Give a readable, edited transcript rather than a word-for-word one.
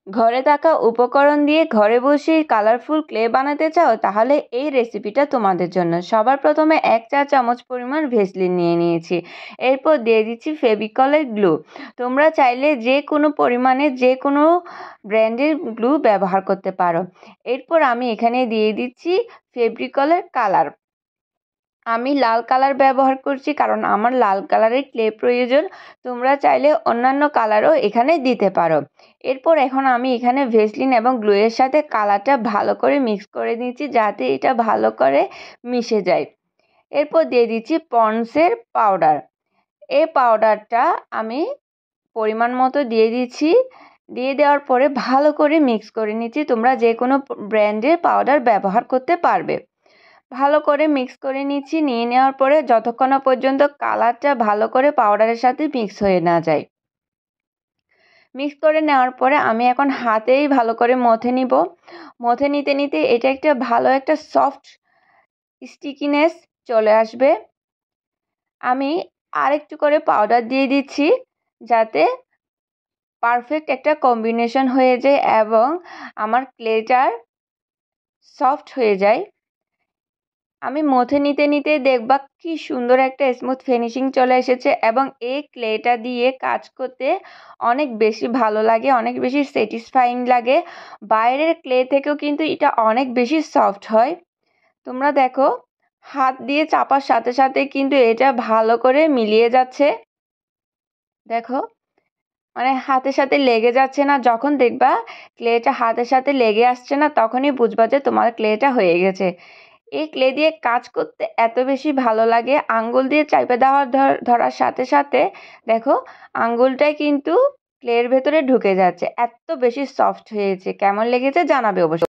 ঘরে থাকা উপকরণ দিয়ে ঘরে বসে কালারফুল ক্লে বানাতে চাও, তাহলে এই রেসিপিটা তোমাদের জন্য। সবার প্রথমে 1 চা চামচ পরিমাণ ভেসলিন নিয়ে নিয়েছি। এরপর দিয়ে দিচ্ছি ফেভিকলের গ্লু। তোমরা চাইলে যে কোনো পরিমাণে যে কোনো ব্র্যান্ডের গ্লু ব্যবহার করতে পারো। এরপর আমি এখানে দিয়ে দিচ্ছি ফেভিকলের কালার। আমি লাল কালার ব্যবহার করছি কারণ আমার লাল কালারের ক্লে প্রয়োজন। তোমরা চাইলে অন্যান্য কালারও এখানে দিতে পারো। এরপর এখন আমি এখানে ভেসলিন এবং গ্লুয়ের সাথে কালারটা ভালো করে মিক্স করে নিচ্ছি যাতে এটা ভালো করে মিশে যায়। এরপর দিয়ে দিচ্ছি পন্ডসের পাউডার। এই পাউডারটা আমি পরিমাণ মতো দিয়ে দিচ্ছি। দিয়ে দেওয়ার পরে ভালো করে মিক্স করে নিচ্ছি। তোমরা যে কোনো ব্র্যান্ডের পাউডার ব্যবহার করতে পারবে। ভালো করে মিক্স করে নিচ্ছি। নিয়ে নেওয়ার পরে যতক্ষণ না পর্যন্ত কালারটা ভালো করে পাউডারের সাথে মিক্স হয়ে না যায়। মিক্স করে নেওয়ার পরে আমি এখন হাতেই ভালো করে মথে নিব। মথে নিতে নিতে এটা একটা ভালো একটা সফট স্টিকিনেস চলে আসবে। আমি আরেকটু করে পাউডার দিয়ে দিচ্ছি যাতে পারফেক্ট একটা কম্বিনেশন হয়ে যায় এবং আমার ক্লেটার সফট হয়ে যায়। আমি মথে নিতে নিতে দেখবা কি সুন্দর একটা স্মুথ ফিনিশিং চলে এসেছে এবং এই ক্লেটা দিয়ে কাজ করতে অনেক বেশি ভালো লাগে, অনেক বেশি স্যাটিসফাইং লাগে। বাইরের ক্লে থেকেও কিন্তু এটা অনেক বেশি সফট হয়। তোমরা দেখো হাত দিয়ে চাপার সাথে সাথে কিন্তু এটা ভালো করে মিলিয়ে যাচ্ছে। দেখো মানে হাতের সাথে লেগে যাচ্ছে না। যখন দেখবা ক্লেটা হাতের সাথে লেগে আসছে না, তখনই বুঝবা যে তোমার ক্লেটা হয়ে গেছে। এই ক্লে দিয়ে কাজ করতে এত বেশি ভালো লাগে, আঙ্গুল দিয়ে চাপে ধরার সাথে সাথে দেখো আঙ্গুলটাই কিন্তু ক্লের ভেতরে ঢুকে যাচ্ছে। এত বেশি সফট হয়েছে। কেমন লেগেছে জানাবে অবশ্যই।